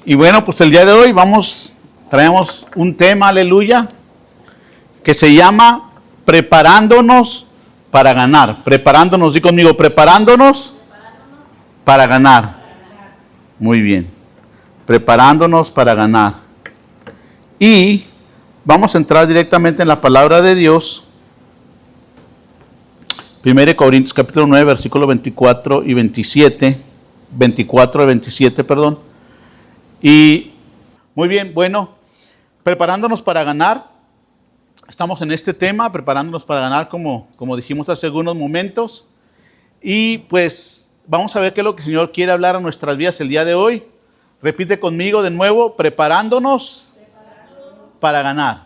Y bueno, pues el día de hoy traemos un tema, aleluya, que se llama preparándonos para ganar. Preparándonos, di conmigo, preparándonos para ganar. Muy bien, preparándonos para ganar. Y vamos a entrar directamente en la palabra de Dios. 1 Corintios capítulo 9, versículos 24 y 27. 24 y 27, perdón. Y muy bien, bueno, preparándonos para ganar. Estamos en este tema, preparándonos para ganar, como dijimos hace algunos momentos. Y pues vamos a ver qué es lo que el Señor quiere hablar a nuestras vidas el día de hoy. Repite conmigo de nuevo, preparándonos para ganar.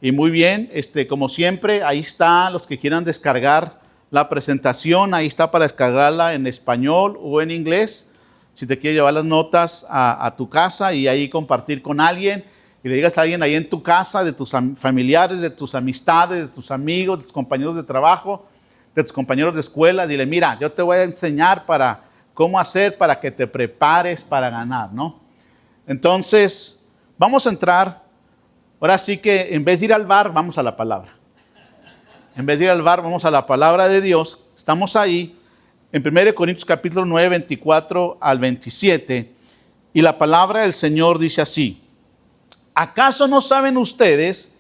Y muy bien, como siempre, ahí está, los que quieran descargar la presentación, ahí está para descargarla en español o en inglés. Si te quieres llevar las notas a tu casa y ahí compartir con alguien, y le digas a alguien ahí en tu casa, de tus familiares, de tus amistades, de tus amigos, de tus compañeros de trabajo, de tus compañeros de escuela, dile, mira, yo te voy a enseñar cómo hacer para que te prepares para ganar, ¿no? Entonces, vamos a entrar, ahora sí que en vez de ir al bar, vamos a la palabra. En vez de ir al bar, vamos a la palabra de Dios. Estamos ahí en 1 Corintios capítulo 9, 24 al 27. Y la palabra del Señor dice así: ¿acaso no saben ustedes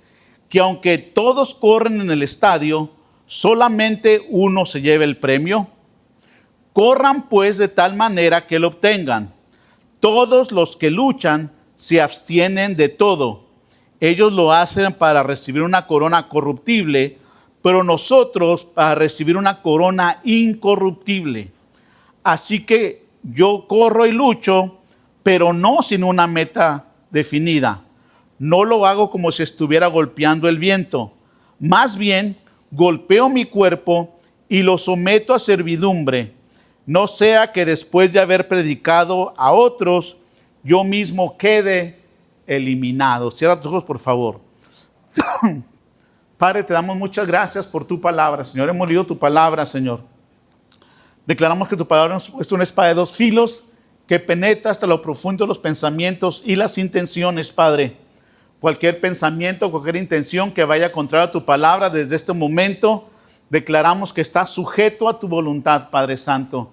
que aunque todos corren en el estadio, solamente uno se lleve el premio? Corran pues de tal manera que lo obtengan. Todos los que luchan se abstienen de todo. Ellos lo hacen para recibir una corona corruptible, pero nosotros para recibir una corona incorruptible. Así que yo corro y lucho, pero no sin una meta definida. No lo hago como si estuviera golpeando el viento. Más bien, golpeo mi cuerpo y lo someto a servidumbre. No sea que después de haber predicado a otros, yo mismo quede eliminado. Cierra tus ojos, por favor. Padre, te damos muchas gracias por tu palabra, Señor. Hemos leído tu palabra, Señor. Declaramos que tu palabra es una espada de dos filos que penetra hasta lo profundo de los pensamientos y las intenciones, Padre. Cualquier pensamiento, cualquier intención que vaya contra tu palabra, desde este momento declaramos que está sujeto a tu voluntad, Padre Santo.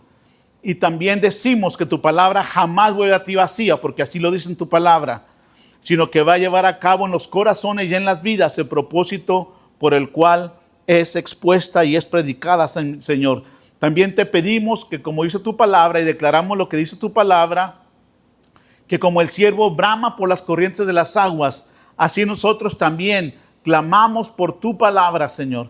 Y también decimos que tu palabra jamás vuelve a ti vacía, porque así lo dice en tu palabra, sino que va a llevar a cabo en los corazones y en las vidas el propósito por el cual es expuesta y es predicada, Señor. También te pedimos que, como dice tu palabra, y declaramos lo que dice tu palabra, que como el siervo brama por las corrientes de las aguas, así nosotros también clamamos por tu palabra, Señor,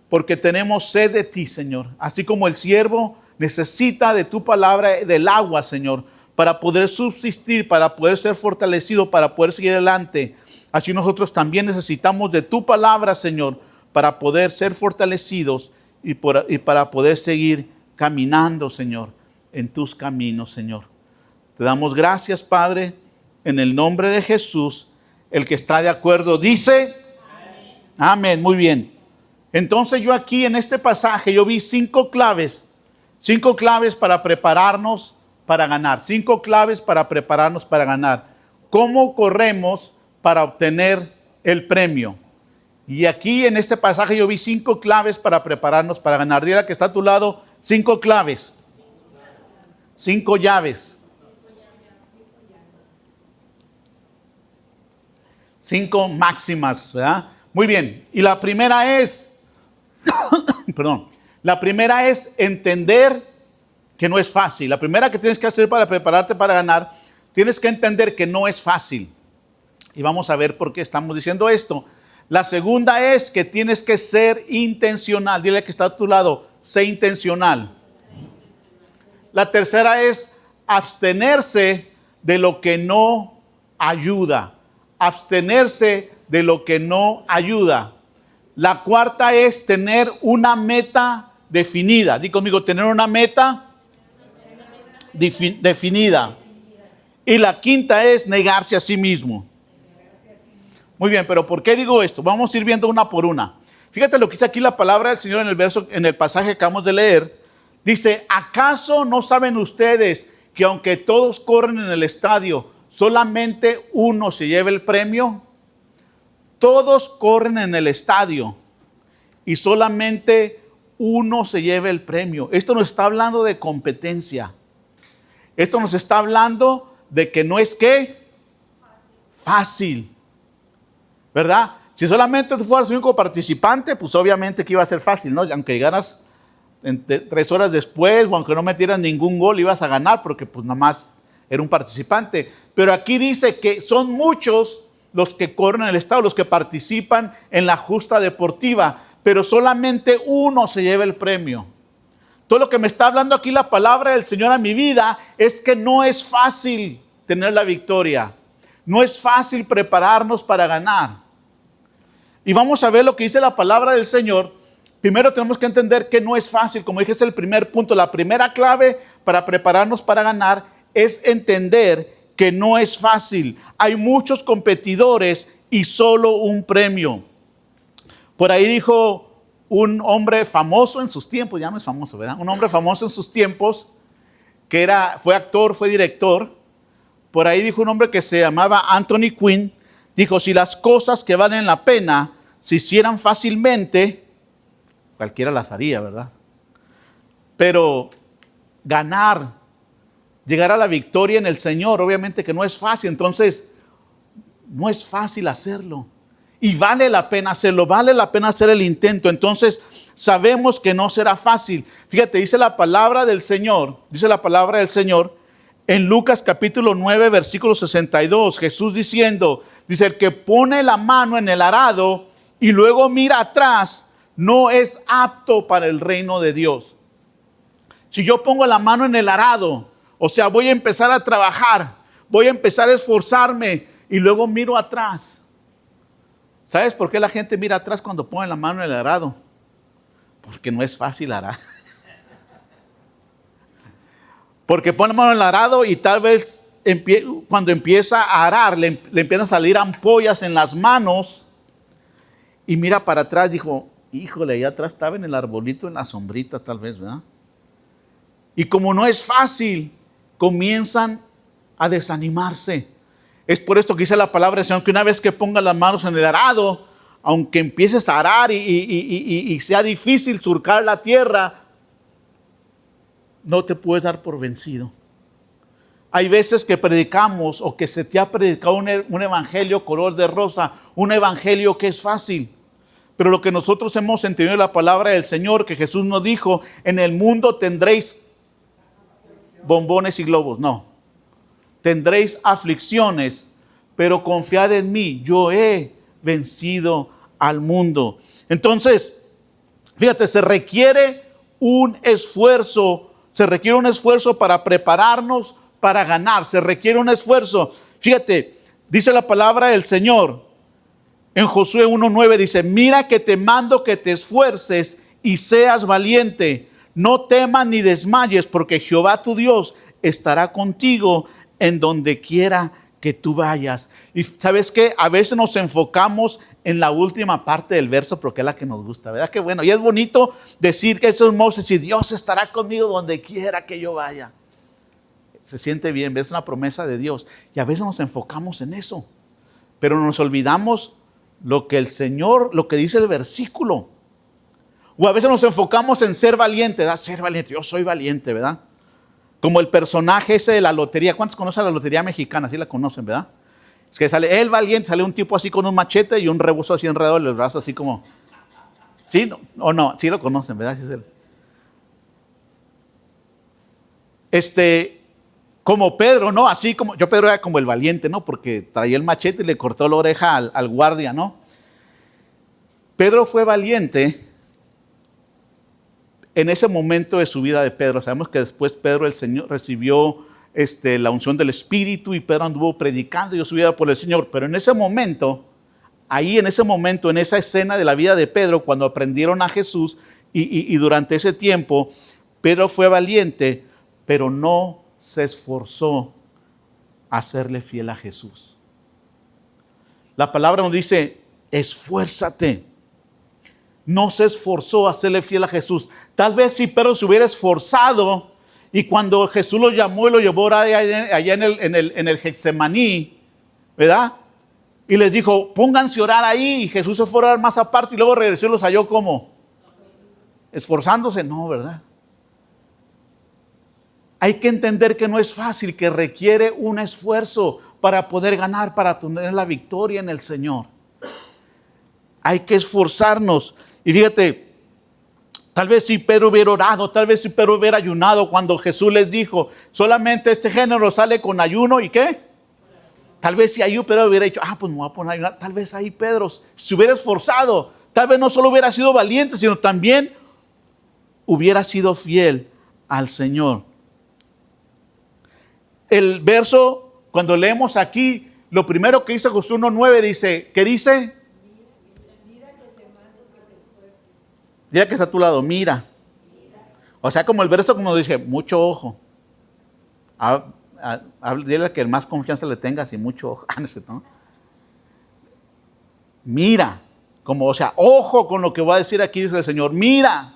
porque tenemos sed de ti, Señor. Así como el siervo necesita de tu palabra, del agua, Señor, para poder subsistir, para poder ser fortalecido, para poder seguir adelante. Así nosotros también necesitamos de tu palabra, Señor, para poder ser fortalecidos y para poder seguir caminando, Señor, en tus caminos, Señor. Te damos gracias, Padre, en el nombre de Jesús. El que está de acuerdo dice amén. Amén, muy bien. Entonces yo aquí en este pasaje yo vi 5 claves para prepararnos para ganar. 5 claves para prepararnos para ganar. ¿Cómo corremos para obtener el premio? Y aquí en este pasaje yo vi 5 claves para prepararnos para ganar. Dile al que está a tu lado, 5 claves. 5 llaves. 5 máximas, ¿verdad? Muy bien. Y la primera es, la primera es entender que no es fácil. La primera que tienes que hacer para prepararte para ganar, tienes que entender que no es fácil. Y vamos a ver por qué estamos diciendo esto. La segunda es que tienes que ser intencional. Dile que está a tu lado, sé intencional. La tercera es abstenerse de lo que no ayuda. Abstenerse de lo que no ayuda. La cuarta es tener una meta definida. Di conmigo, tener una meta definida. Y la quinta es negarse a sí mismo. Muy bien, pero ¿por qué digo esto? Vamos a ir viendo una por una. Fíjate lo que dice aquí la palabra del Señor en el pasaje que acabamos de leer. Dice, ¿acaso no saben ustedes que aunque todos corren en el estadio, solamente uno se lleva el premio. Todos corren en el estadio y solamente uno se lleva el premio. Esto nos está hablando de competencia. Esto nos está hablando de que no es ¿qué? Fácil. ¿Verdad? Si solamente tú fueras el único participante, pues obviamente que iba a ser fácil, ¿no? Aunque llegaras 3 horas después o aunque no metieras ningún gol, ibas a ganar porque pues nada más era un participante. Pero aquí dice que son muchos los que corren en el estadio, los que participan en la justa deportiva, pero solamente uno se lleva el premio. Todo lo que me está hablando aquí la palabra del Señor a mi vida es que no es fácil tener la victoria. No es fácil prepararnos para ganar. Y vamos a ver lo que dice la palabra del Señor. Primero tenemos que entender que no es fácil. Como dije, es el primer punto. La primera clave para prepararnos para ganar es entender que no es fácil. Hay muchos competidores y solo un premio. Por ahí dijo un hombre famoso en sus tiempos, ya no es famoso, ¿verdad? Un hombre famoso en sus tiempos, que fue actor, fue director. Por ahí dijo un hombre que se llamaba Anthony Quinn. Dijo, si las cosas que valen la pena se hicieran fácilmente, cualquiera las haría, ¿verdad? Pero ganar, llegar a la victoria en el Señor, obviamente que no es fácil. Entonces, no es fácil hacerlo. Y vale la pena hacerlo, vale la pena hacer el intento. Entonces, sabemos que no será fácil. Fíjate, dice la palabra del Señor, en Lucas capítulo 9, versículo 62, Jesús diciendo, dice, el que pone la mano en el arado y luego mira atrás, no es apto para el reino de Dios. Si yo pongo la mano en el arado, o sea, voy a empezar a trabajar, voy a empezar a esforzarme y luego miro atrás. ¿Sabes por qué la gente mira atrás cuando pone la mano en el arado? Porque no es fácil arar. Porque pone la mano en el arado y tal vez cuando empieza a arar le empiezan a salir ampollas en las manos y mira para atrás, dijo, híjole, allá atrás estaba en el arbolito, en la sombrita tal vez, ¿verdad? Y como no es fácil, comienzan a desanimarse. Es por esto que dice la palabra del Señor, que una vez que pongas las manos en el arado, aunque empieces a arar y sea difícil surcar la tierra, no te puedes dar por vencido. Hay veces que predicamos o que se te ha predicado un evangelio color de rosa, un evangelio que es fácil. Pero lo que nosotros hemos entendido de la palabra del Señor, que Jesús nos dijo, en el mundo tendréis bombones y globos. No. Tendréis aflicciones, pero confiad en mí, yo he vencido al mundo. Entonces, fíjate, se requiere un esfuerzo para prepararnos para ganar, se requiere un esfuerzo. Fíjate, dice la palabra del Señor en Josué 1:9, dice, mira que te mando que te esfuerces y seas valiente, no temas ni desmayes, porque Jehová tu Dios estará contigo en donde quiera que tú vayas. Y ¿sabes qué? A veces nos enfocamos en la última parte del verso porque es la que nos gusta, ¿verdad? Qué bueno. Y es bonito decir que eso es Moisés y Dios estará conmigo donde quiera que yo vaya. Se siente bien, es una promesa de Dios. Y a veces nos enfocamos en eso, pero nos olvidamos lo que el Señor, lo que dice el versículo. O a veces nos enfocamos en ser valiente, ¿verdad? Ser valiente, yo soy valiente, ¿verdad? Como el personaje ese de la lotería. ¿Cuántos conocen la lotería mexicana? Sí la conocen, ¿verdad? Es que sale el valiente, sale un tipo así con un machete y un rebozo así enredado en el brazo, así como... ¿Sí? ¿No? ¿O no? Sí lo conocen, ¿verdad? Sí es él. Como Pedro, ¿no? Así como... Pedro era como el valiente, ¿no? Porque traía el machete y le cortó la oreja al guardia, ¿no? Pedro fue valiente en ese momento de su vida de Pedro. Sabemos que después Pedro, el Señor, recibió la unción del Espíritu y Pedro anduvo predicando y dio su vida por el Señor. Pero en ese momento, en esa escena de la vida de Pedro, cuando aprendieron a Jesús y durante ese tiempo, Pedro fue valiente, pero no se esforzó a serle fiel a Jesús. La palabra nos dice, esfuérzate. No se esforzó a serle fiel a Jesús. Tal vez si Pedro se hubiera esforzado Y cuando Jesús lo llamó y lo llevó allá en el Getsemaní, ¿verdad? Y les dijo, pónganse a orar ahí. Y Jesús se fue a orar más aparte y luego regresó y los halló como esforzándose. No, ¿verdad? Hay que entender que no es fácil, que requiere un esfuerzo para poder ganar, para tener la victoria en el Señor. Hay que esforzarnos. Y fíjate, tal vez si Pedro hubiera orado, tal vez si Pedro hubiera ayunado cuando Jesús les dijo, solamente este género sale con ayuno y ¿qué? Tal vez si ahí Pedro hubiera dicho, pues me voy a poner a ayunar. Tal vez ahí Pedro se hubiera esforzado. Tal vez no solo hubiera sido valiente, sino también hubiera sido fiel al Señor. El verso, cuando leemos aquí, lo primero que dice Josué 1:9 dice, ¿qué dice? Dile que está a tu lado, mira. O sea, como el verso como dice, mucho ojo. Dile que más confianza le tengas y mucho ojo. ¿No? Mira, como, o sea, ojo con lo que voy a decir aquí, dice el Señor. Mira,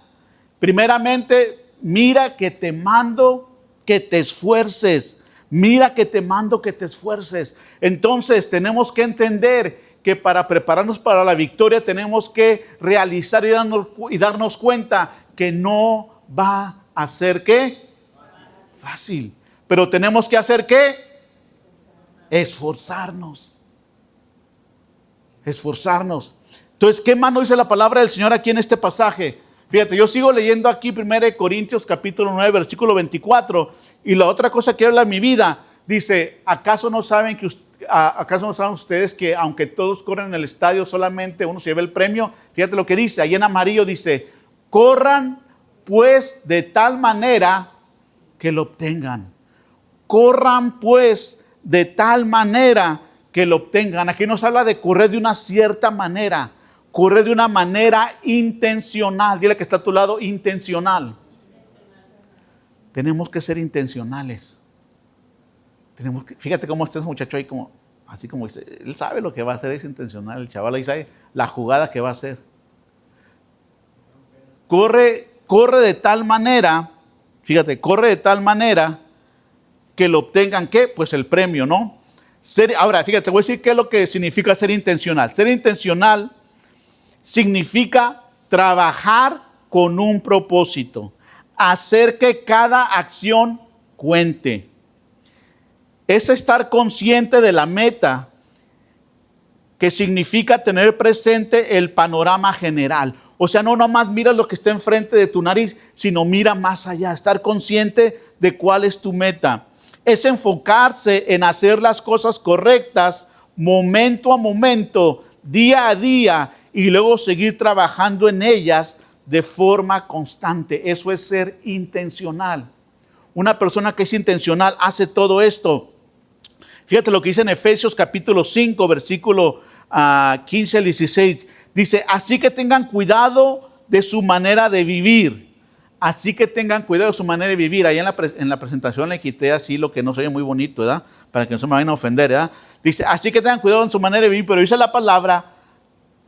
primeramente, mira que te mando que te esfuerces. Mira que te mando que te esfuerces. Entonces tenemos que entender que para prepararnos para la victoria tenemos que realizar y darnos cuenta que no va a ser ¿qué? Fácil. Pero tenemos que hacer ¿qué? Esforzarnos. Esforzarnos. Entonces, ¿qué más nos dice la palabra del Señor aquí en este pasaje? Fíjate, yo sigo leyendo aquí 1 Corintios capítulo 9, versículo 24. Y la otra cosa que habla en mi vida, dice, ¿acaso no saben ustedes que aunque todos corren en el estadio, solamente uno se lleva el premio? Fíjate lo que dice, ahí en amarillo dice, corran pues de tal manera que lo obtengan. Corran pues de tal manera que lo obtengan. Aquí nos habla de correr de una cierta manera. Correr de una manera intencional. Dile que está a tu lado, intencional. Tenemos que ser intencionales. Fíjate cómo está ese muchacho ahí, así como dice, él sabe lo que va a hacer, es intencional. El chaval ahí sabe la jugada que va a hacer. Corre de tal manera, fíjate, corre de tal manera que lo obtengan, ¿qué? Pues el premio, ¿no? Ahora, fíjate, voy a decir qué es lo que significa ser intencional. Ser intencional significa trabajar con un propósito, hacer que cada acción cuente. Es estar consciente de la meta, que significa tener presente el panorama general. O sea, no nomás mira lo que está enfrente de tu nariz, sino mira más allá, estar consciente de cuál es tu meta. Es enfocarse en hacer las cosas correctas, momento a momento, día a día, y luego seguir trabajando en ellas de forma constante. Eso es ser intencional. Una persona que es intencional hace todo esto. Fíjate lo que dice en Efesios capítulo 5, versículo 15 al 16. Dice, así que tengan cuidado de su manera de vivir. Así que tengan cuidado de su manera de vivir. Ahí en la presentación le quité así lo que no se oye muy bonito, ¿verdad? Para que no se me vayan a ofender, ¿verdad? Dice, así que tengan cuidado en su manera de vivir. Pero dice la palabra,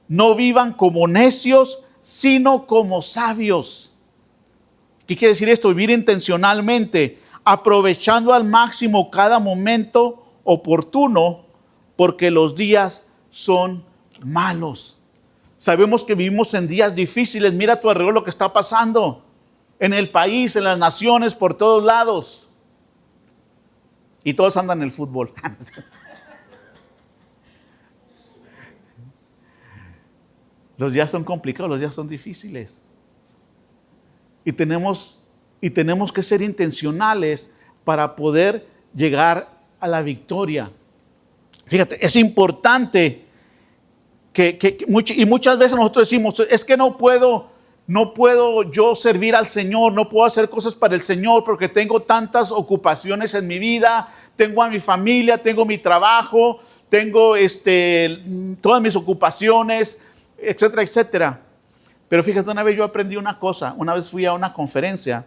no vivan como necios, sino como sabios. ¿Qué quiere decir esto? Vivir intencionalmente, aprovechando al máximo cada momento oportuno, porque los días son malos. Sabemos que vivimos en días difíciles. Mira a tu alrededor lo que está pasando en el país, en las naciones, por todos lados. Y todos andan en el fútbol. Los días son complicados, los días son difíciles. Y tenemos que ser intencionales para poder llegar a la victoria. Fíjate, es importante y muchas veces nosotros decimos, es que no puedo yo servir al Señor, no puedo hacer cosas para el Señor porque tengo tantas ocupaciones en mi vida, tengo a mi familia, tengo mi trabajo, tengo todas mis ocupaciones, etcétera, etcétera. Pero fíjate, una vez yo aprendí una cosa. Una vez fui a una conferencia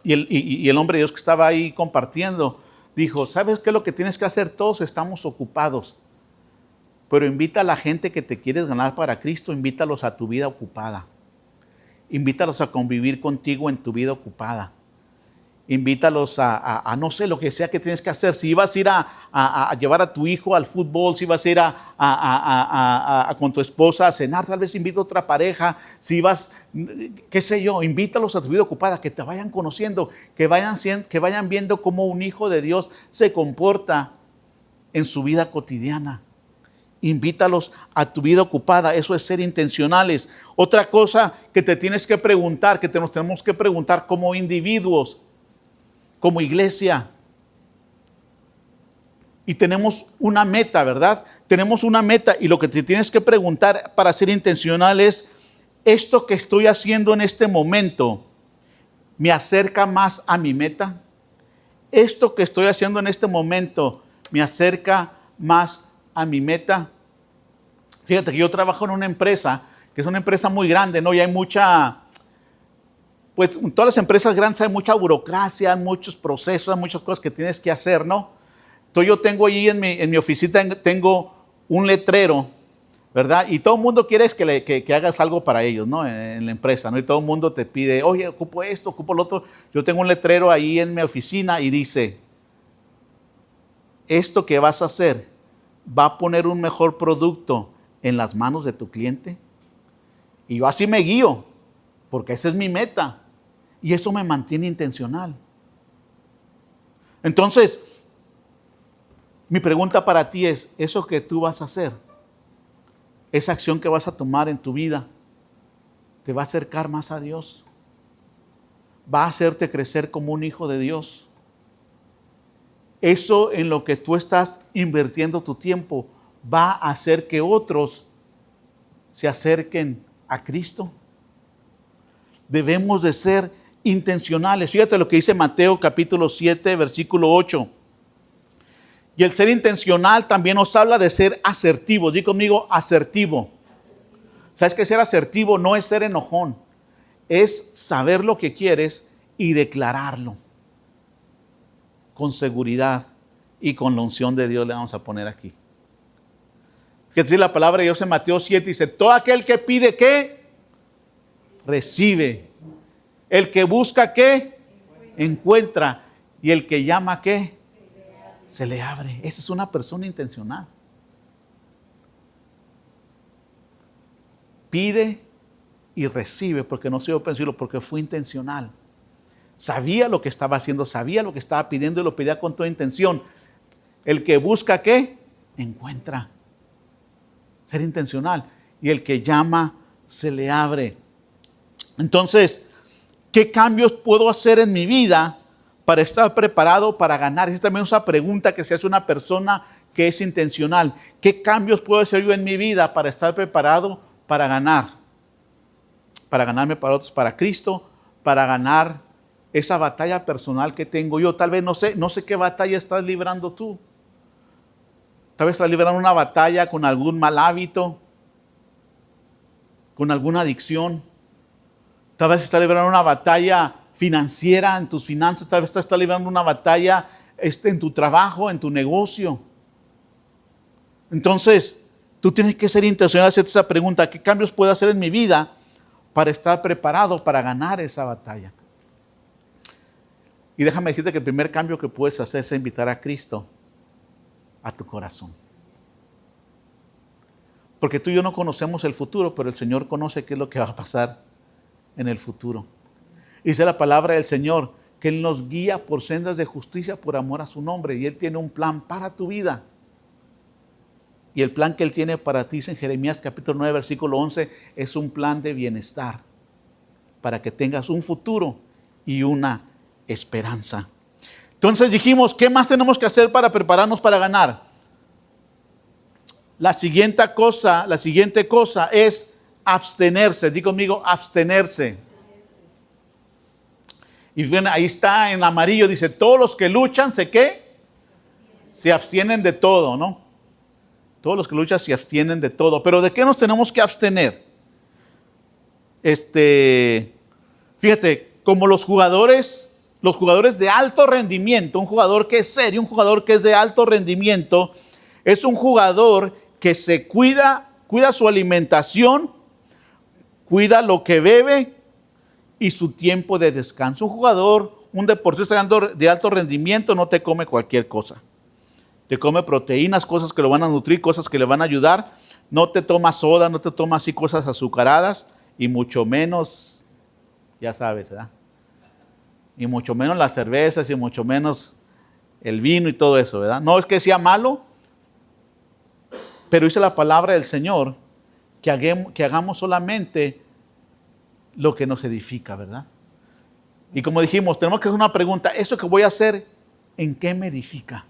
y el hombre de Dios que estaba ahí compartiendo dijo, ¿sabes qué es lo que tienes que hacer? Todos estamos ocupados, pero invita a la gente que te quieres ganar para Cristo, invítalos a tu vida ocupada. Invítalos a convivir contigo en tu vida ocupada. Invítalos a no sé, lo que sea que tienes que hacer. Si ibas a ir a llevar a tu hijo al fútbol, si ibas a ir con tu esposa a cenar, tal vez invita a otra pareja. Si ibas, qué sé yo, invítalos a tu vida ocupada, que te vayan conociendo, que vayan viendo cómo un hijo de Dios se comporta en su vida cotidiana. Invítalos a tu vida ocupada, eso es ser intencionales. Otra cosa que te tienes que preguntar, que nos tenemos que preguntar como individuos, como iglesia. Y tenemos una meta, ¿verdad? Tenemos una meta y lo que te tienes que preguntar para ser intencional es, ¿esto que estoy haciendo en este momento me acerca más a mi meta? ¿Esto que estoy haciendo en este momento me acerca más a mi meta? Fíjate que yo trabajo en una empresa, que es una empresa muy grande, ¿no? Y hay mucha, pues en todas las empresas grandes hay mucha burocracia, hay muchos procesos, hay muchas cosas que tienes que hacer, ¿no? Entonces yo tengo allí en mi oficina, tengo un letrero, ¿verdad? Y todo el mundo quiere que hagas algo para ellos, ¿no? En la empresa, ¿no? Y todo el mundo te pide, oye, ocupo esto, ocupo lo otro. Yo tengo un letrero ahí en mi oficina y dice, esto que vas a hacer va a poner un mejor producto en las manos de tu cliente. Y yo así me guío, porque esa es mi meta. Y eso me mantiene intencional. Entonces, mi pregunta para ti es, eso que tú vas a hacer, esa acción que vas a tomar en tu vida, ¿te va a acercar más a Dios? ¿Va a hacerte crecer como un hijo de Dios? Eso en lo que tú estás invirtiendo tu tiempo, ¿va a hacer que otros se acerquen a Cristo? Debemos de ser intencionales. Fíjate lo que dice Mateo capítulo 7, versículo 8. Y el ser intencional también nos habla de ser asertivo. Di conmigo, asertivo. ¿Sabes que ser asertivo no es ser enojón? Es saber lo que quieres y declararlo. Con seguridad y con la unción de Dios le vamos a poner aquí. Que dice la palabra de Dios en Mateo 7, dice, todo aquel que pide, ¿qué? Recibe. El que busca, ¿qué? Encuentra. Y el que llama, ¿qué? Se le abre. Esa es una persona intencional. Pide y recibe, porque no se dio pensarlo, porque fue intencional. Sabía lo que estaba haciendo, sabía lo que estaba pidiendo y lo pedía con toda intención. El que busca, ¿qué? Encuentra. Ser intencional. Y el que llama, se le abre. Entonces, ¿qué cambios puedo hacer en mi vida para estar preparado para ganar? Esa también es una pregunta que se hace una persona que es intencional. ¿Qué cambios puedo hacer yo en mi vida para estar preparado para ganar? Para ganarme para otros, para Cristo, para ganar esa batalla personal que tengo yo. Tal vez no sé qué batalla estás librando tú. Tal vez estás librando una batalla con algún mal hábito, con alguna adicción. Tal vez estás librando una batalla financiera en tus finanzas. Tal vez estás librando una batalla en tu trabajo, en tu negocio. Entonces, tú tienes que ser intencional, hacerte esa pregunta: ¿qué cambios puedo hacer en mi vida para estar preparado para ganar esa batalla? Y déjame decirte que el primer cambio que puedes hacer es invitar a Cristo a tu corazón. Porque tú y yo no conocemos el futuro, pero el Señor conoce qué es lo que va a pasar en el futuro. Dice la palabra del Señor que Él nos guía por sendas de justicia por amor a su nombre. Y Él tiene un plan para tu vida. Y el plan que Él tiene para ti, en Jeremías capítulo 9, versículo 11, es un plan de bienestar. Para que tengas un futuro y una esperanza. Entonces dijimos, ¿qué más tenemos que hacer para prepararnos para ganar? La siguiente cosa es abstenerse. Di conmigo, abstenerse. Y bien, ahí está en amarillo, dice, todos los que luchan, se abstienen de todo, ¿no? Todos los que luchan se abstienen de todo. Pero ¿de qué nos tenemos que abstener? Fíjate, como los jugadores de alto rendimiento, un jugador que es serio, un jugador que es de alto rendimiento, es un jugador que se cuida su alimentación, cuida lo que bebe y su tiempo de descanso. Un jugador, un deportista de alto rendimiento no te come cualquier cosa. Te come proteínas, cosas que lo van a nutrir, cosas que le van a ayudar. No te toma soda, no te toma así cosas azucaradas y mucho menos, ya sabes, ¿verdad? Y mucho menos las cervezas y mucho menos el vino y todo eso, ¿verdad? No es que sea malo, pero dice la palabra del Señor que hagamos solamente lo que nos edifica, ¿verdad? Y como dijimos, tenemos que hacer una pregunta, ¿eso que voy a hacer, en qué me edifica?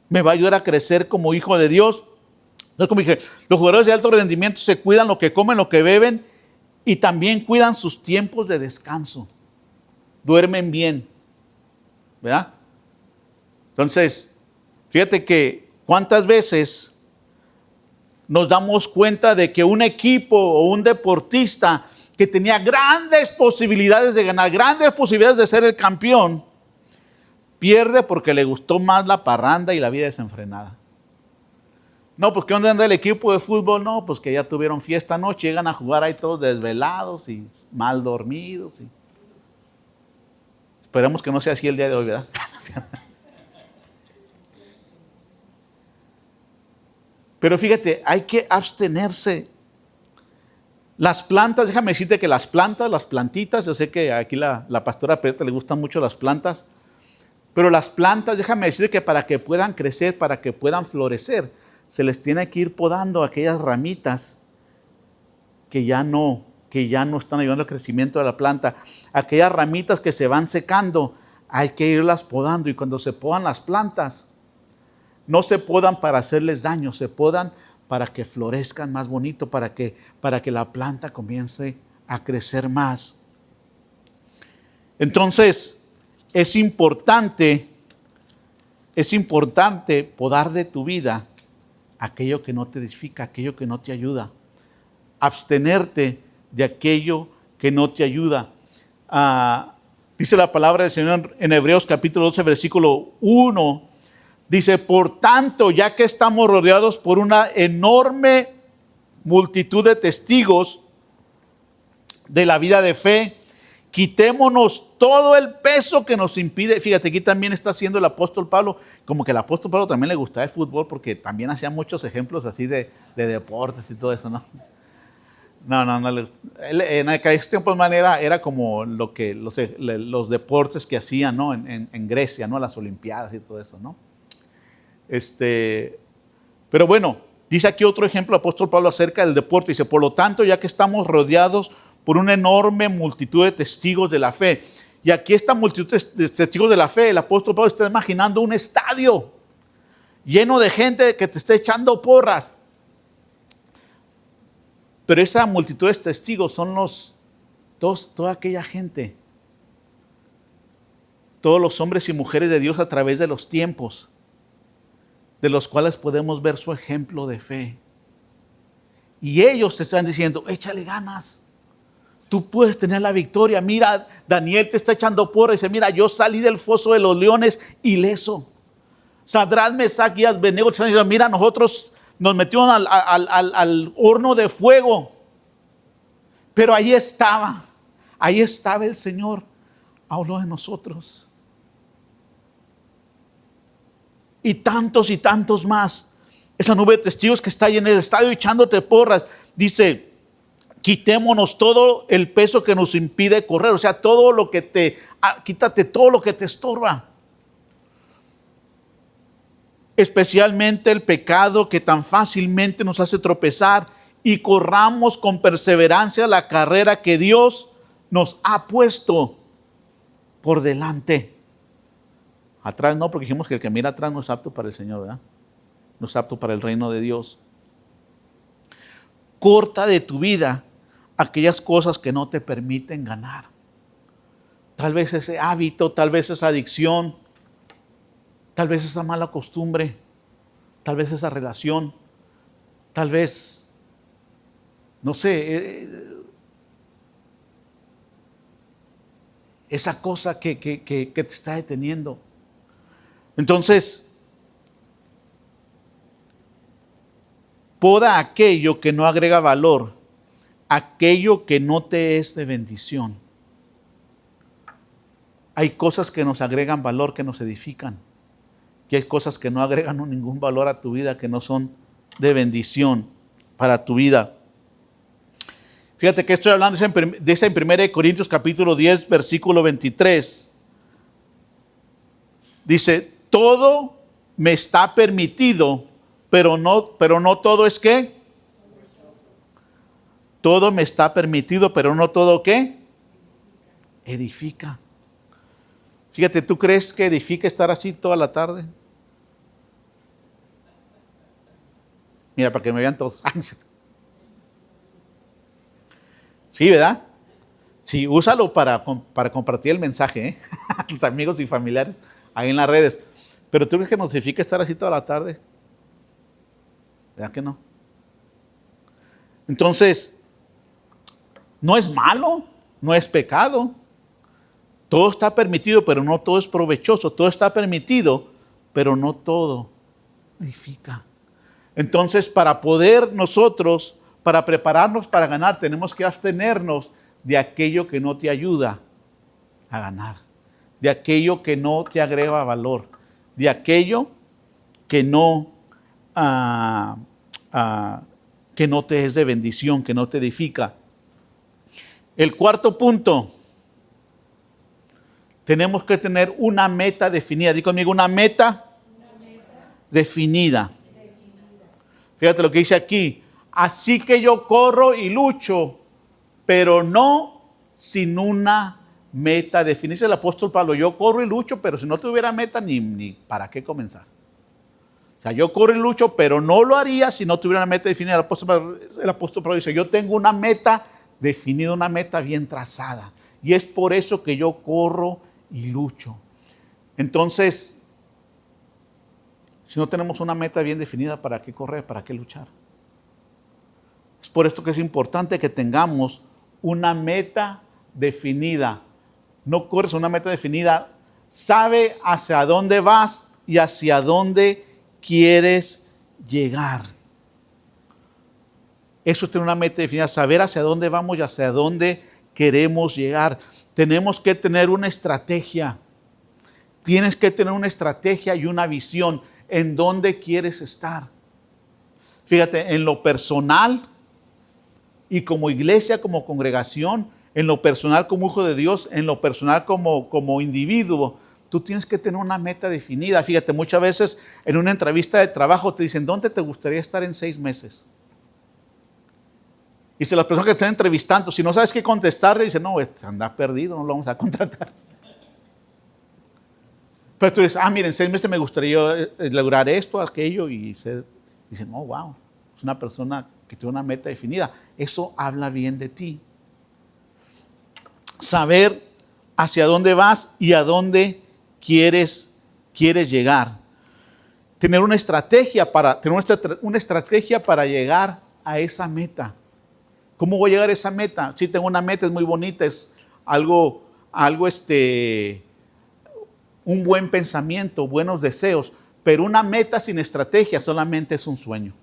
¿Me va a ayudar a crecer como hijo de Dios? No, como dije, los jugadores de alto rendimiento se cuidan lo que comen, lo que beben y también cuidan sus tiempos de descanso. Duermen bien, ¿verdad? Entonces, fíjate que cuántas veces nos damos cuenta de que un equipo o un deportista que tenía grandes posibilidades de ganar, grandes posibilidades de ser el campeón, pierde porque le gustó más la parranda y la vida desenfrenada. No, pues ¿qué onda anda el equipo de fútbol? No, pues que ya tuvieron fiesta anoche, llegan a jugar ahí todos desvelados y mal dormidos. Esperemos que no sea así el día de hoy, ¿verdad? Pero fíjate, hay que abstenerse. Las plantas, déjame decirte que las plantitas, yo sé que aquí la pastora Pereta le gustan mucho las plantas, pero las plantas, déjame decirte que para que puedan crecer, para que puedan florecer, se les tiene que ir podando aquellas ramitas que ya no están ayudando al crecimiento de la planta. Aquellas ramitas que se van secando, hay que irlas podando. Y cuando se podan las plantas, no se podan para hacerles daño, se podan para que florezcan más bonito, para que la planta comience a crecer más. Entonces, es importante podar de tu vida aquello que no te edifica, aquello que no te ayuda. Abstenerte de aquello que no te ayuda. Dice la palabra del Señor en Hebreos capítulo 12, versículo 1. Dice, por tanto, ya que estamos rodeados por una enorme multitud de testigos de la vida de fe, quitémonos todo el peso que nos impide. Fíjate, aquí también está haciendo el apóstol Pablo, como que el apóstol Pablo también le gustaba el fútbol, porque también hacía muchos ejemplos así de deportes y todo eso, ¿no? No le gusta. En aquellos tiempos era como los deportes que hacían, ¿no? En Grecia, ¿no? Las Olimpiadas y todo eso, ¿no? Pero bueno, dice aquí otro ejemplo, el apóstol Pablo acerca del deporte. Dice, por lo tanto, ya que estamos rodeados por una enorme multitud de testigos de la fe. Y aquí esta multitud de testigos de la fe, el apóstol Pablo está imaginando un estadio lleno de gente que te está echando porras. Pero esa multitud de testigos son toda aquella gente, todos los hombres y mujeres de Dios a través de los tiempos, de los cuales podemos ver su ejemplo de fe. Y ellos te están diciendo, échale ganas. Tú puedes tener la victoria. Mira, Daniel te está echando porra y dice, mira, yo salí del foso de los leones ileso. Sadrach, Mesach y Abednego te están diciendo, mira, nosotros nos metieron al horno de fuego. Pero ahí estaba el Señor a uno de nosotros. Y tantos más. Esa nube de testigos que está ahí en el estadio echándote porras. Dice, quitémonos todo el peso que nos impide correr. O sea, quítate todo lo que te estorba. Especialmente el pecado que tan fácilmente nos hace tropezar, y corramos con perseverancia la carrera que Dios nos ha puesto por delante. Atrás no, porque dijimos que el que mira atrás no es apto para el Señor, ¿verdad? No es apto para el reino de Dios. Corta de tu vida aquellas cosas que no te permiten ganar. Tal vez ese hábito, tal vez esa adicción, tal vez esa mala costumbre, tal vez esa relación, tal vez, no sé, esa cosa que te está deteniendo. Entonces, poda aquello que no agrega valor, aquello que no te es de bendición. hay cosas que nos agregan valor, que nos edifican. Y hay cosas que no agregan ningún valor a tu vida, que no son de bendición para tu vida. Fíjate que estoy hablando de esa en 1 Corintios capítulo 10, versículo 23. Dice, todo me está permitido, pero no todo es ¿qué? Todo me está permitido, pero no todo ¿qué? Edifica. Fíjate, ¿tú crees que edifica estar así toda la tarde? Mira, para que me vean todos. Sí, ¿verdad? Sí, úsalo para compartir el mensaje, a tus amigos y familiares ahí en las redes. Pero ¿tú crees que nos edifica estar así toda la tarde? ¿Verdad que no? Entonces, no es malo, no es pecado. Todo está permitido, pero no todo es provechoso. Todo está permitido, pero no todo edifica. Entonces, para poder nosotros, para prepararnos para ganar, tenemos que abstenernos de aquello que no te ayuda a ganar, de aquello que no te agrega valor, de aquello que no te es de bendición, que no te edifica. El cuarto punto, tenemos que tener una meta definida. Di conmigo, una meta definida. Fíjate lo que dice aquí. Así que yo corro y lucho, pero no sin una meta definida. Dice el apóstol Pablo, yo corro y lucho, pero si no tuviera meta, ni para qué comenzar. O sea, yo corro y lucho, pero no lo haría si no tuviera una meta definida. El apóstol Pablo dice, yo tengo una meta definida, una meta bien trazada. Y es por eso que yo corro y lucho. Entonces, si no tenemos una meta bien definida, ¿para qué correr? ¿Para qué luchar? Es por esto que es importante que tengamos una meta definida. No corres una meta definida. Sabe hacia dónde vas y hacia dónde quieres llegar. Eso es tener una meta definida, saber hacia dónde vamos y hacia dónde queremos llegar. Tenemos que tener una estrategia. Tienes que tener una estrategia y una visión en dónde quieres estar. Fíjate, en lo personal y como iglesia, como congregación, en lo personal como hijo de Dios, en lo personal como individuo, tú tienes que tener una meta definida. Fíjate, muchas veces en una entrevista de trabajo te dicen, ¿dónde te gustaría estar en 6 meses? Y si las personas que te están entrevistando, si no sabes qué contestarle, dicen, no, anda perdido, no lo vamos a contratar. Pero tú dices, miren, en 6 meses me gustaría lograr esto, aquello, y dicen, oh, wow, es una persona que tiene una meta definida. Eso habla bien de ti. Saber hacia dónde vas y a dónde quieres llegar. Tener una estrategia para llegar a esa meta. ¿Cómo voy a llegar a esa meta? Sí, tengo una meta, es muy bonita, es un buen pensamiento, buenos deseos, pero una meta sin estrategia solamente es un sueño.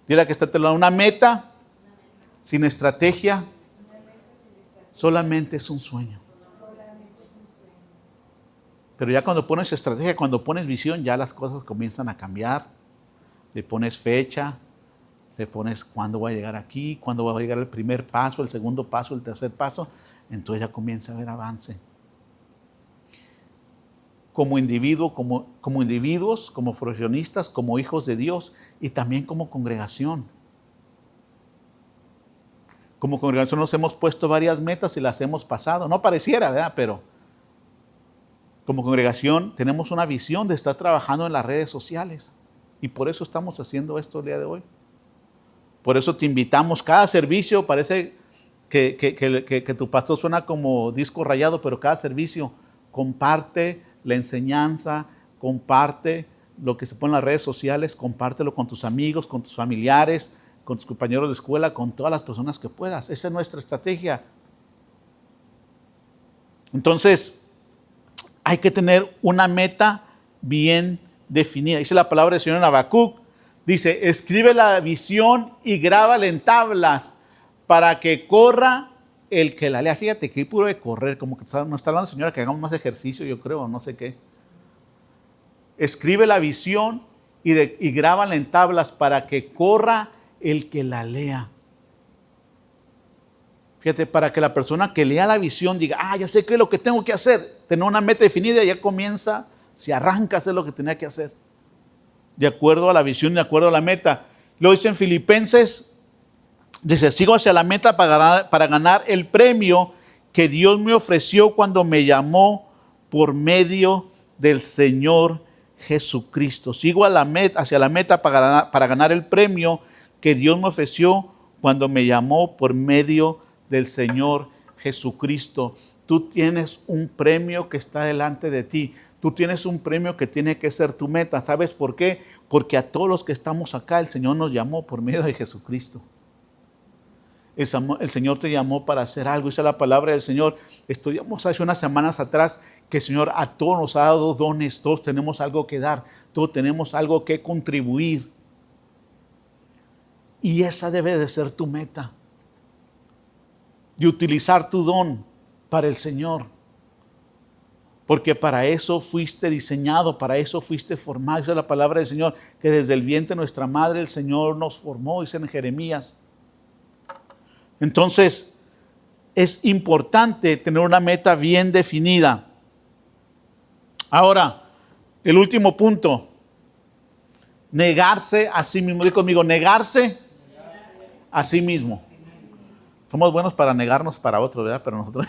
Dile a que está a tu lado, una meta sin estrategia solamente es un sueño. Pero ya cuando pones estrategia, cuando pones visión, ya las cosas comienzan a cambiar. Le pones fecha, le pones cuándo voy a llegar aquí, cuándo voy a llegar el primer paso, el segundo paso, el tercer paso. Entonces ya comienza a haber avance. Como individuo, como individuos, como profesionistas, como hijos de Dios y también como congregación. Como congregación nos hemos puesto varias metas y las hemos pasado. No pareciera, ¿verdad? Pero como congregación tenemos una visión de estar trabajando en las redes sociales. Y por eso estamos haciendo esto el día de hoy. Por eso te invitamos. Cada servicio, parece que tu pastor suena como disco rayado, pero cada servicio comparte la enseñanza, comparte lo que se pone en las redes sociales, compártelo con tus amigos, con tus familiares, con tus compañeros de escuela, con todas las personas que puedas. Esa es nuestra estrategia. Entonces, hay que tener una meta bien definida. Dice la palabra del Señor en Habacuc, dice, escribe la visión y grábala en tablas para que corra el que la lea. Fíjate que puro de correr, como que nos está hablando la señora que hagamos más ejercicio, yo creo, no sé qué. Escribe la visión y grábala en tablas para que corra el que la lea. Fíjate, para que la persona que lea la visión diga, ya sé qué es lo que tengo que hacer. Tener una meta definida y ya comienza, se arranca a hacer lo que tenía que hacer. De acuerdo a la visión, de acuerdo a la meta. Lo dice en Filipenses, dice, sigo hacia la meta para ganar el premio que Dios me ofreció cuando me llamó por medio del Señor Jesucristo. Sigo hacia la meta para ganar el premio que Dios me ofreció cuando me llamó por medio del Señor Jesucristo. Tú tienes un premio que está delante de ti. Tú tienes un premio que tiene que ser tu meta. ¿Sabes por qué? Porque a todos los que estamos acá, el Señor nos llamó por medio de Jesucristo. El Señor te llamó para hacer algo. Esa es la palabra del Señor. Estudiamos hace unas semanas atrás que el Señor a todos nos ha dado dones. Todos tenemos algo que dar. Todos tenemos algo que contribuir. Y esa debe de ser tu meta. De utilizar tu don para el Señor. Porque para eso fuiste diseñado, para eso fuiste formado. Esa es la palabra del Señor, que desde el vientre de nuestra madre el Señor nos formó, dice en Jeremías. Entonces, es importante tener una meta bien definida. Ahora, el último punto. Negarse a sí mismo. Dí conmigo, negarse a sí mismo. Somos buenos para negarnos para otros, ¿verdad? Pero nosotros...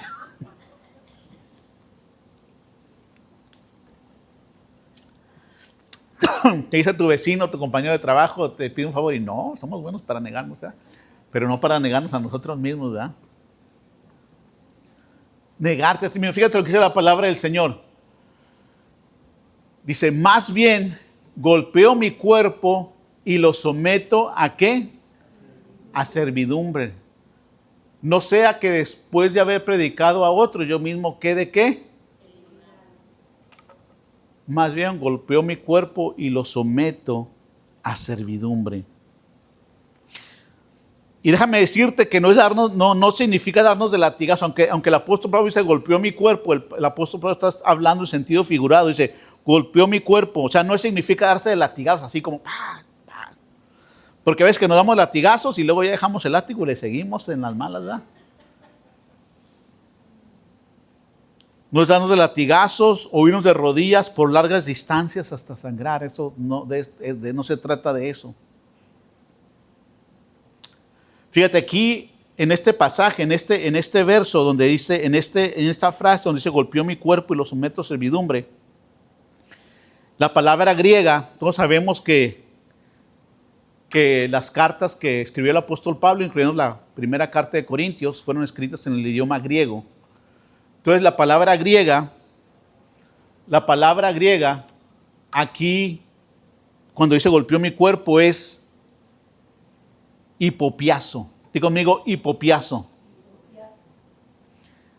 Te dice tu vecino, tu compañero de trabajo, te pide un favor y no, somos buenos para negarnos, ¿verdad? Pero no para negarnos a nosotros mismos, ¿verdad? Negarte a ti mismo. Fíjate lo que dice la palabra del Señor. Dice, más bien golpeo mi cuerpo y lo someto ¿a qué? A servidumbre. No sea que después de haber predicado a otros, yo mismo quede ¿qué? Más bien golpeo mi cuerpo y lo someto a servidumbre. Y déjame decirte que no significa darnos de latigazo, aunque el apóstol Pablo dice golpeó mi cuerpo, el apóstol Pablo está hablando en sentido figurado, dice golpeó mi cuerpo, o sea, no significa darse de latigazos, así como ¡pah! ¡Pah! Porque ves que nos damos latigazos y luego ya dejamos el látigo y le seguimos en las malas, ¿verdad? No es darnos de latigazos o irnos de rodillas por largas distancias hasta sangrar. Eso no se trata de eso. Fíjate aquí en este pasaje, en este verso donde dice, en esta frase donde dice golpeó mi cuerpo y lo someto a servidumbre. La palabra griega, todos sabemos que las cartas que escribió el apóstol Pablo, incluyendo la primera carta de Corintios, fueron escritas en el idioma griego. Entonces la palabra griega, aquí, cuando dice golpeó mi cuerpo, es hipopiazo. Dí conmigo, hipopiazo.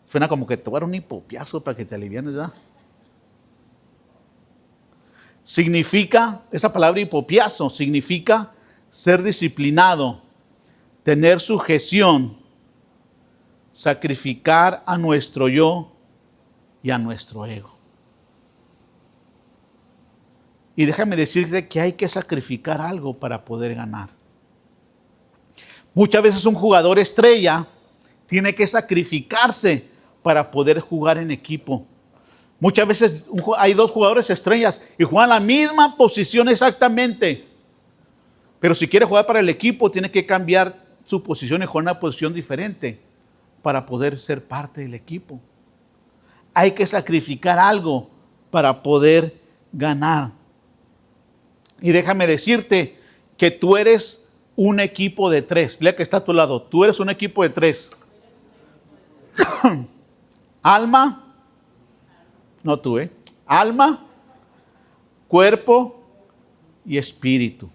Suena como que te voy a dar un hipopiazo para que te alivianes, ¿verdad? Esta palabra hipopiazo significa ser disciplinado, tener sujeción, sacrificar a nuestro yo y a nuestro ego. Y déjame decirte que hay que sacrificar algo para poder ganar. Muchas veces un jugador estrella tiene que sacrificarse para poder jugar en equipo. Muchas veces hay dos jugadores estrellas y juegan la misma posición exactamente. Pero si quiere jugar para el equipo, tiene que cambiar su posición y jugar en una posición diferente para poder ser parte del equipo. Hay que sacrificar algo para poder ganar. Y déjame decirte que tú eres un equipo de tres. Lea que está a tu lado. Tú eres un equipo de tres. Alma, no tú, alma, cuerpo y espíritu.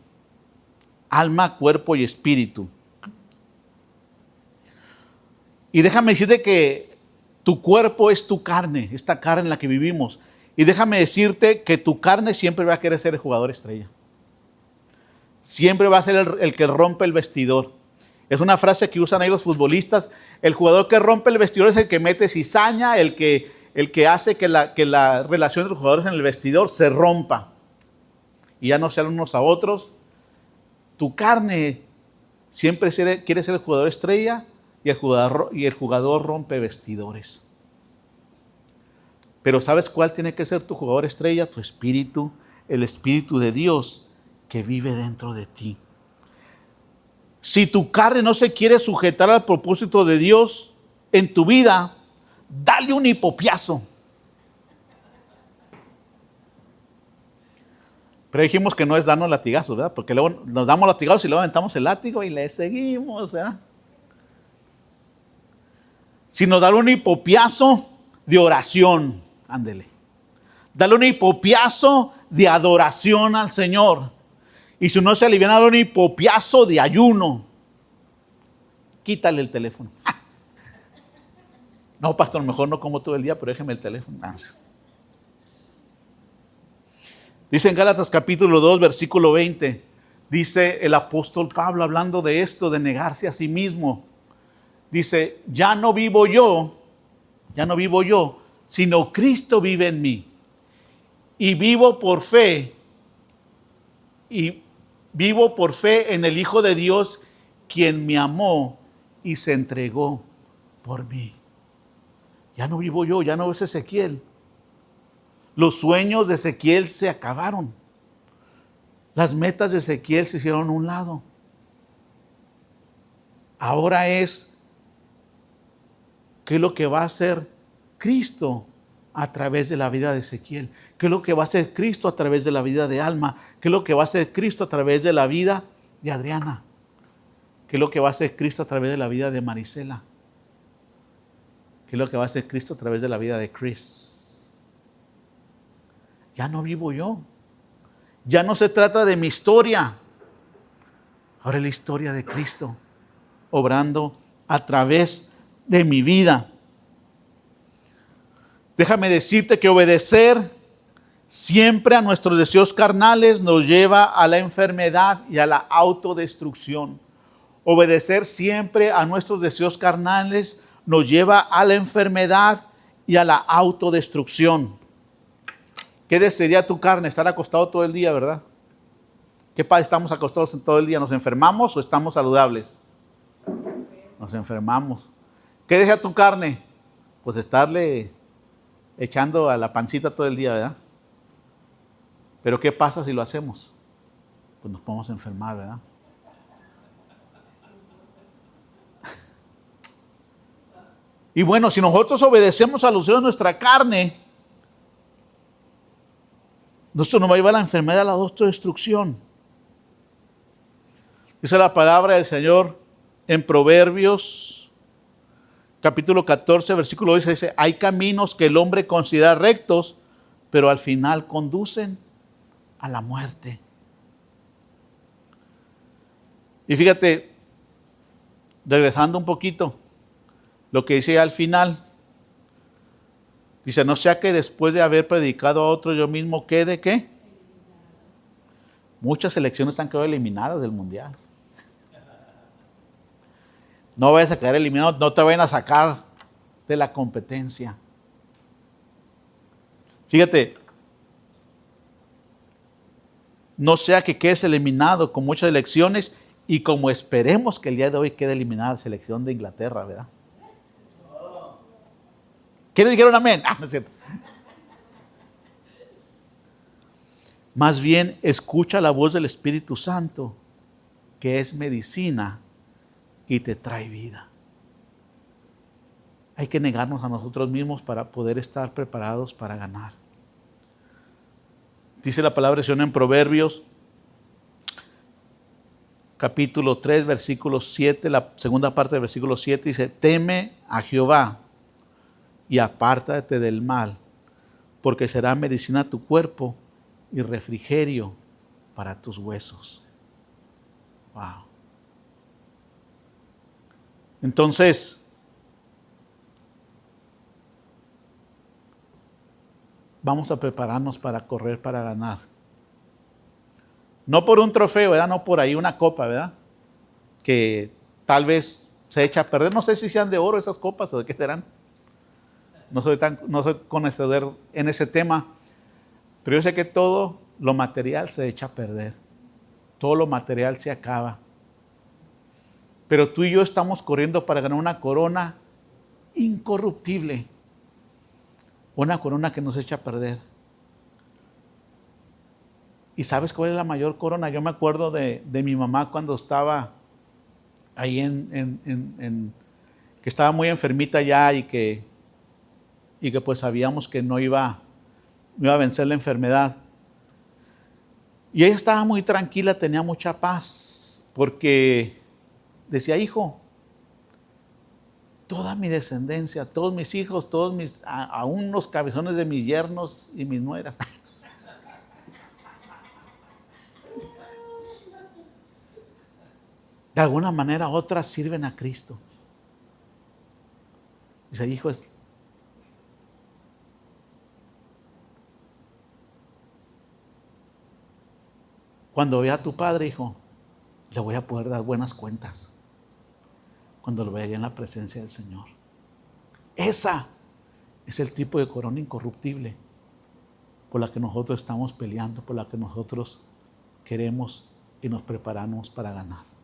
Alma, cuerpo y espíritu. Y déjame decirte que tu cuerpo es tu carne, esta carne en la que vivimos. Y déjame decirte que tu carne siempre va a querer ser el jugador estrella. Siempre va a ser el que rompe el vestidor. Es una frase que usan ahí los futbolistas. El jugador que rompe el vestidor es el que mete cizaña, el que hace que la relación de los jugadores en el vestidor se rompa y ya no sean unos a otros. Tu carne siempre quiere ser el jugador estrella y el jugador rompe vestidores. Pero ¿sabes cuál tiene que ser tu jugador estrella? Tu espíritu, el Espíritu de Dios que vive dentro de ti. Si tu carne no se quiere sujetar al propósito de Dios en tu vida, dale un hipopiazo. Pero dijimos que no es darnos latigazos, ¿verdad? Porque luego nos damos latigazos y luego aventamos el látigo y le seguimos, ¿verdad? Sino dar un hipopiazo de oración, ándele. Dale un hipopiazo de adoración al Señor. Y si no se aliviana, dale un hipopiazo de ayuno. Quítale el teléfono. No, pastor, mejor no como todo el día, pero déjeme el teléfono. Dice en Gálatas capítulo 2, versículo 20, dice el apóstol Pablo hablando de esto, de negarse a sí mismo. Dice, ya no vivo yo, sino Cristo vive en mí. Y vivo por fe en el Hijo de Dios, quien me amó y se entregó por mí. Ya no vivo yo, ya no es Ezequiel. Los sueños de Ezequiel se acabaron. Las metas de Ezequiel se hicieron a un lado. Ahora es, ¿qué es lo que va a hacer Cristo a través de la vida de Ezequiel? ¿Qué es lo que va a hacer Cristo a través de la vida de Alma? ¿Qué es lo que va a hacer Cristo a través de la vida de Adriana? ¿Qué es lo que va a hacer Cristo a través de la vida de Marisela? ¿Qué es lo que va a hacer Cristo a través de la vida de Chris? Ya no vivo yo. Ya no se trata de mi historia. Ahora es la historia de Cristo obrando a través de mi vida. Déjame decirte que obedecer siempre a nuestros deseos carnales nos lleva a la enfermedad y a la autodestrucción. Obedecer siempre a nuestros deseos carnales nos lleva a la enfermedad y a la autodestrucción. ¿Qué desearía tu carne? Estar acostado todo el día, ¿verdad? ¿Qué pasa? ¿Estamos acostados todo el día? ¿Nos enfermamos o estamos saludables? Nos enfermamos. ¿Qué desea tu carne? Pues estarle echando a la pancita todo el día, ¿verdad? Pero ¿qué pasa si lo hacemos? Pues nos podemos enfermar, ¿verdad? Y bueno, si nosotros obedecemos a los deseos de nuestra carne, esto nos va a llevar a la enfermedad, a la autodestrucción. Dice la palabra del Señor en Proverbios, capítulo 14, versículo 10, dice, hay caminos que el hombre considera rectos, pero al final conducen a la muerte. Y fíjate, regresando un poquito, lo que dice al final, dice, no sea que después de haber predicado a otro yo mismo quede, ¿qué? Muchas selecciones han quedado eliminadas del mundial. No vayas a quedar eliminado, no te vayan a sacar de la competencia. Fíjate, no sea que quedes eliminado con muchas elecciones y como esperemos que el día de hoy quede eliminada la selección de Inglaterra, ¿verdad? ¿Quiénes dijeron amén? No es cierto. Más bien, escucha la voz del Espíritu Santo, que es medicina y te trae vida. Hay que negarnos a nosotros mismos para poder estar preparados para ganar. Dice la palabra del Señor en Proverbios, capítulo 3, versículo 7, la segunda parte del versículo 7, dice, teme a Jehová y apártate del mal, porque será medicina a tu cuerpo y refrigerio para tus huesos. Wow. Entonces, vamos a prepararnos para correr, para ganar. No por un trofeo, ¿verdad? No por ahí una copa, ¿verdad? Que tal vez se echa a perder. No sé si sean de oro esas copas o de qué serán. No soy conocedor en ese tema, pero yo sé que todo lo material se echa a perder. Todo lo material se acaba. Pero tú y yo estamos corriendo para ganar una corona incorruptible. Una corona que no se echa a perder. ¿Y sabes cuál es la mayor corona? Yo me acuerdo de mi mamá cuando estaba ahí que estaba muy enfermita ya y que pues sabíamos que no iba a vencer la enfermedad. Y ella estaba muy tranquila, tenía mucha paz, porque decía, hijo, toda mi descendencia, todos mis hijos, aún los cabezones de mis yernos y mis nueras, de alguna manera otras sirven a Cristo. Dice, hijo, cuando vea a tu padre, hijo, le voy a poder dar buenas cuentas. Cuando lo vea allá en la presencia del Señor. Esa es el tipo de corona incorruptible por la que nosotros estamos peleando, por la que nosotros queremos y nos preparamos para ganar.